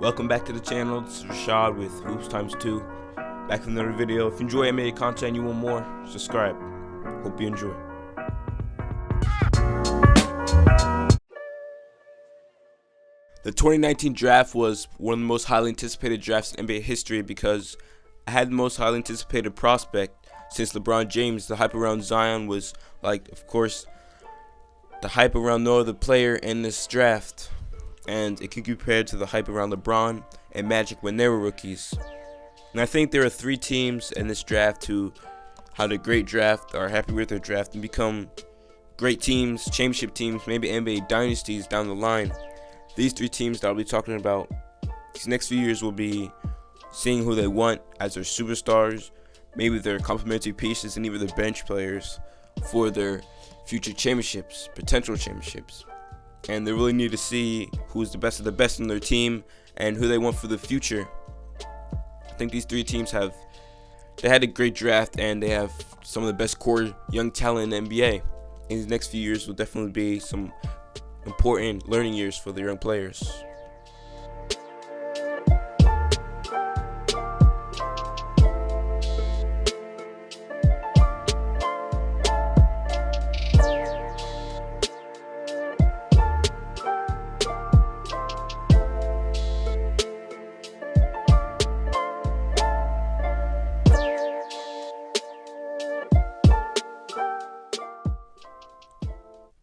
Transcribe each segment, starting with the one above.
Welcome back to the channel. This is Rashad with Hoops Times 2. Back with another video. If you enjoy NBA content and you want more, subscribe. Hope you enjoy. The 2019 draft was one of the most highly anticipated drafts in NBA history because I had the most highly anticipated prospect since LeBron James. The hype around Zion was of course, the hype around no other player in this draft. And it can be compared to the hype around LeBron and Magic when they were rookies. And I think there are three teams in this draft who had a great draft, are happy with their draft, and become great teams, championship teams, maybe NBA dynasties down the line. These three teams that I'll be talking about these next few years will be seeing who they want as their superstars, maybe their complementary pieces, and even their bench players for their future championships, potential championships. And they really need to see who's the best of the best in their team and who they want for the future. I think these three teams had a great draft, and they have some of the best core young talent in the NBA. In these next few years will definitely be some important learning years for the young players.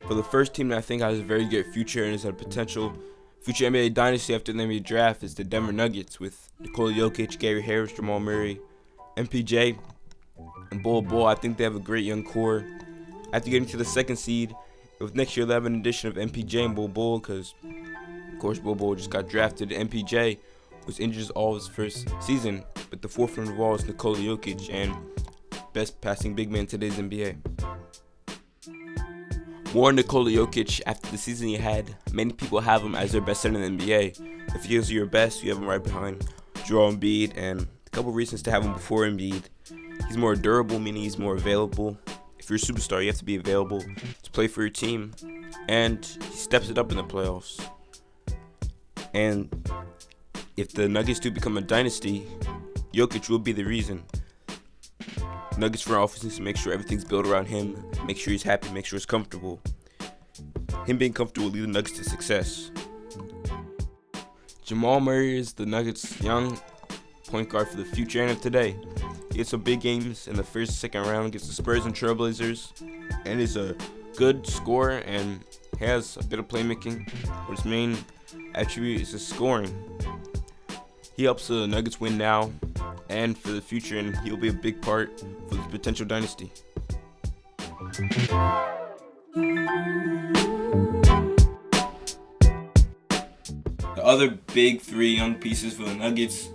For the first team that I think has a very good future and is a potential future NBA dynasty after the NBA draft is the Denver Nuggets with Nikola Jokic, Gary Harris, Jamal Murray, MPJ, and Bol. I think they have a great young core. After getting to the second seed, with next year they'll have an addition of MPJ and Bol because, of course, Bol just got drafted. MPJ was injured all his first season, but the forefront of all is Nikola Jokic and best passing big man in today's NBA. More Nikola Jokic, after the season he had, many people have him as their best center in the NBA. If he is your best, you have him right behind Joel Embiid, and a couple reasons to have him before Embiid. He's more durable, meaning he's more available. If you're a superstar, you have to be available to play for your team, and he steps it up in the playoffs. And if the Nuggets do become a dynasty, Jokic will be the reason. Nuggets front office needs to make sure everything's built around him, make sure he's happy, make sure he's comfortable. Him being comfortable will lead the Nuggets to success. Jamal Murray is the Nuggets' young point guard for the future and of today. He had some big games in the first and second round against the Spurs and Trailblazers, and is a good scorer and has a bit of playmaking, but his main attribute is his scoring. He helps the Nuggets win now and for the future, and he'll be a big part for the potential dynasty. The other big three young pieces for the Nuggets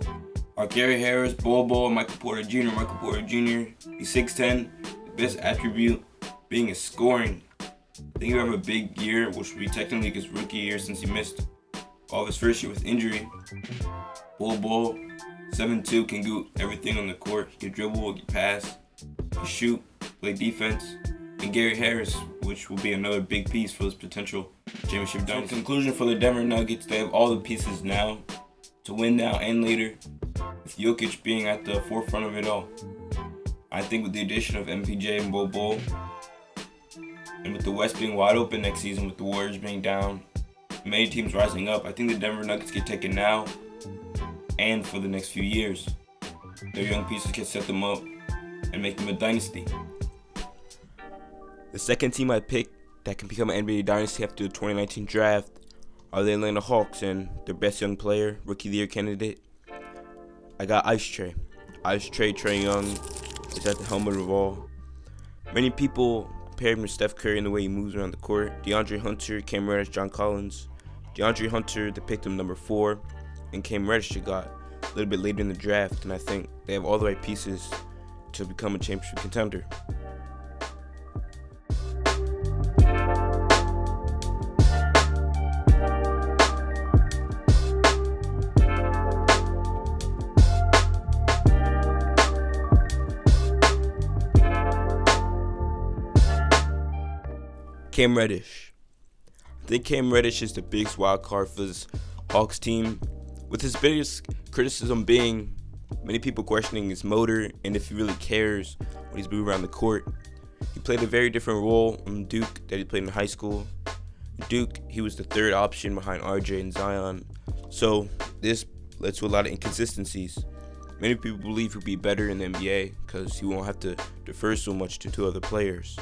are Gary Harris, Bol, and Michael Porter Jr. Michael Porter Jr., he's 6'10", the best attribute being his scoring. I think he'll have a big year, which will be technically his rookie year since he missed all of his first year with injury. Bol, 7'2", can do everything on the court. He can dribble, he can pass, he can shoot, play defense. And Gary Harris, which will be another big piece for this potential championship dynasty. So in conclusion, for the Denver Nuggets, they have all the pieces now to win now and later, with Jokic being at the forefront of it all. I think with the addition of MPJ and Bol, and with the West being wide open next season, with the Warriors being down, many teams rising up, I think the Denver Nuggets get taken now and for the next few years. Their young pieces can set them up and make them a dynasty. The second team I picked that can become an NBA dynasty after the 2019 draft are the Atlanta Hawks, and their best young player, Rookie of the Year candidate, I got Ice Trae. Trae Young is at the helmet of all. Many people compare him to Steph Curry in the way he moves around the court. DeAndre Hunter, Cam Reddish, John Collins. DeAndre Hunter, they picked him number 4, and Cam Reddish got a little bit later in the draft, and I think they have all the right pieces to become a championship contender. Cam Reddish. I think Cam Reddish is the biggest wild card for this Hawks team. with his biggest criticism being many people questioning his motor and if he really cares when he's moving around the court. He played a very different role in Duke that he played in high school. Duke, he was the third option behind RJ and Zion, so this led to a lot of inconsistencies. Many people believe he'll be better in the NBA because he won't have to defer so much to two other players.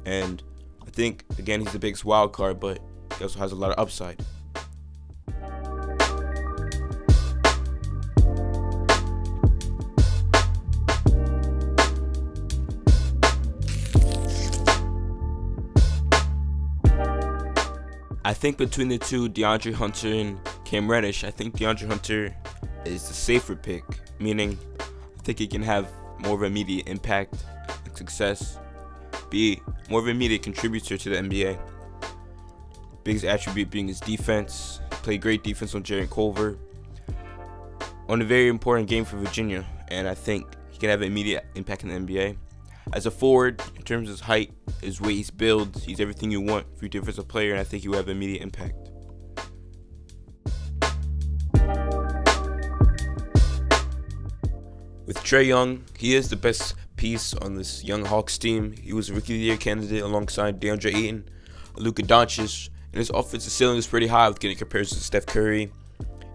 And I think, again, he's the biggest wild card, but he also has a lot of upside. I think between the two, DeAndre Hunter and Cam Reddish, I think DeAndre Hunter is the safer pick, meaning I think he can have more of an immediate impact and success, be more of an immediate contributor to the NBA. Biggest attribute being his defense. He played great defense on Jarrett Culver on a very important game for Virginia, and I think he can have an immediate impact in the NBA. As a forward, in terms of his height, his weight, his build, he's everything you want for your defensive player, and I think he will have an immediate impact. With Trae Young, he is the best piece on this young Hawks team. He was a Rookie of the Year candidate alongside DeAndre Ayton, Luka Doncic, and his offensive ceiling is pretty high with getting comparisons to Steph Curry.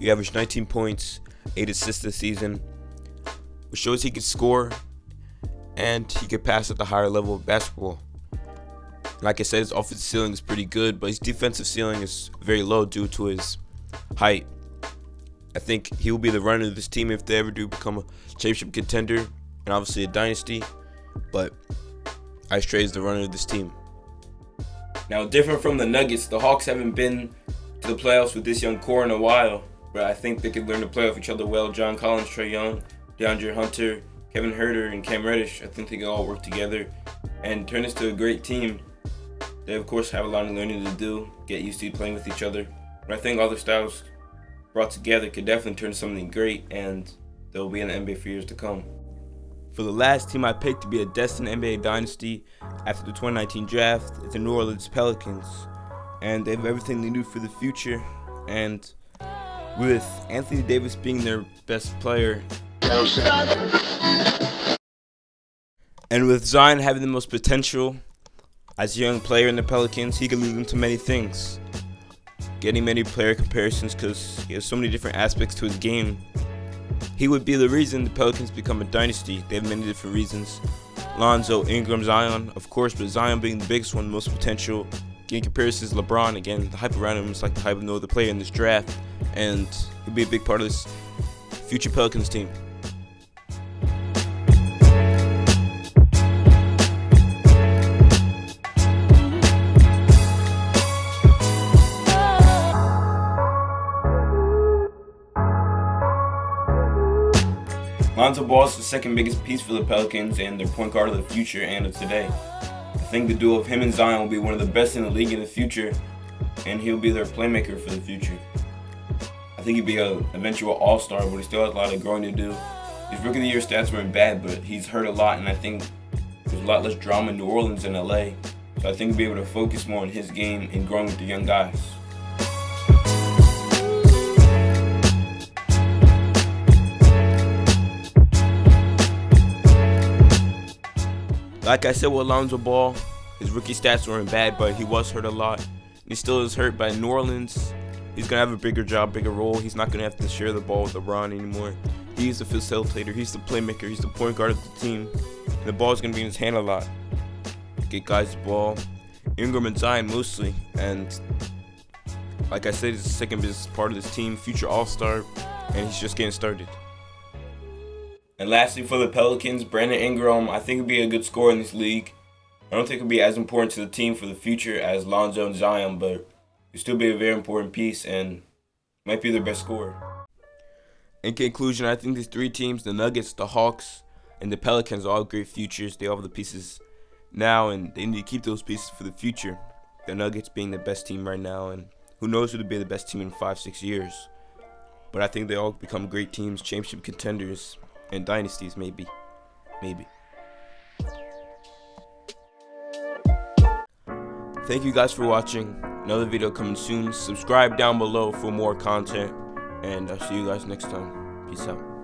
He averaged 19 points, 8 assists this season, which shows he can score and he can pass at the higher level of basketball. Like I said, his offensive ceiling is pretty good, but his defensive ceiling is very low due to his height. I think he will be the runner of this team if they ever do become a championship contender, and obviously a dynasty, but Ice Trae is the runner of this team. Now, different from the Nuggets, the Hawks haven't been to the playoffs with this young core in a while, but I think they could learn to play off each other well. John Collins, Trae Young, DeAndre Hunter, Kevin Huerter, and Cam Reddish, I think they can all work together and turn this to a great team. They, of course, have a lot of learning to do, get used to playing with each other, but I think all their styles brought together could definitely turn something great, and they'll be in the NBA for years to come. For the last team I picked to be a destined NBA dynasty after the 2019 draft is the New Orleans Pelicans, and they have everything they need for the future. And with Anthony Davis being their best player, and with Zion having the most potential as a young player in the Pelicans, he can lead them to many things. Getting many player comparisons because he has so many different aspects to his game. He would be the reason the Pelicans become a dynasty. They have many different reasons. Lonzo, Ingram, Zion, of course, but Zion being the biggest one, most potential. Getting comparisons to LeBron, again, the hype around him is like the hype of no other player in this draft, and he'll be a big part of this future Pelicans team. Lonzo Ball is the second biggest piece for the Pelicans and their point guard of the future and of today. I think the duo of him and Zion will be one of the best in the league in the future, and he'll be their playmaker for the future. I think he'll be an eventual all-star, but he still has a lot of growing to do. His Rookie of the Year stats weren't bad, but he's hurt a lot, and I think there's a lot less drama in New Orleans than LA. So I think he'll be able to focus more on his game and growing with the young guys. Like I said with Lonzo Ball, his rookie stats weren't bad, but he was hurt a lot. He still is hurt, but in New Orleans, he's going to have a bigger job, bigger role. He's not going to have to share the ball with LeBron anymore. He's the facilitator. He's the playmaker. He's the point guard of the team. And the ball's going to be in his hand a lot. Get guys the ball. Ingram and Zion mostly. And like I said, he's the second biggest part of this team, future all-star, and he's just getting started. And lastly, for the Pelicans, Brandon Ingram, I think he'll be a good scorer in this league. I don't think he'll be as important to the team for the future as Lonzo and Zion, but he'll still be a very important piece and might be their best scorer. In conclusion, I think these three teams, the Nuggets, the Hawks, and the Pelicans, are all great futures. They all have the pieces now, and they need to keep those pieces for the future. The Nuggets being the best team right now, and who knows who to be the best team in 5-6 years. But I think they all become great teams, championship contenders, and dynasties, maybe. Thank you guys for watching. Another video coming soon. Subscribe down below for more content. and I'll see you guys next time. Peace out.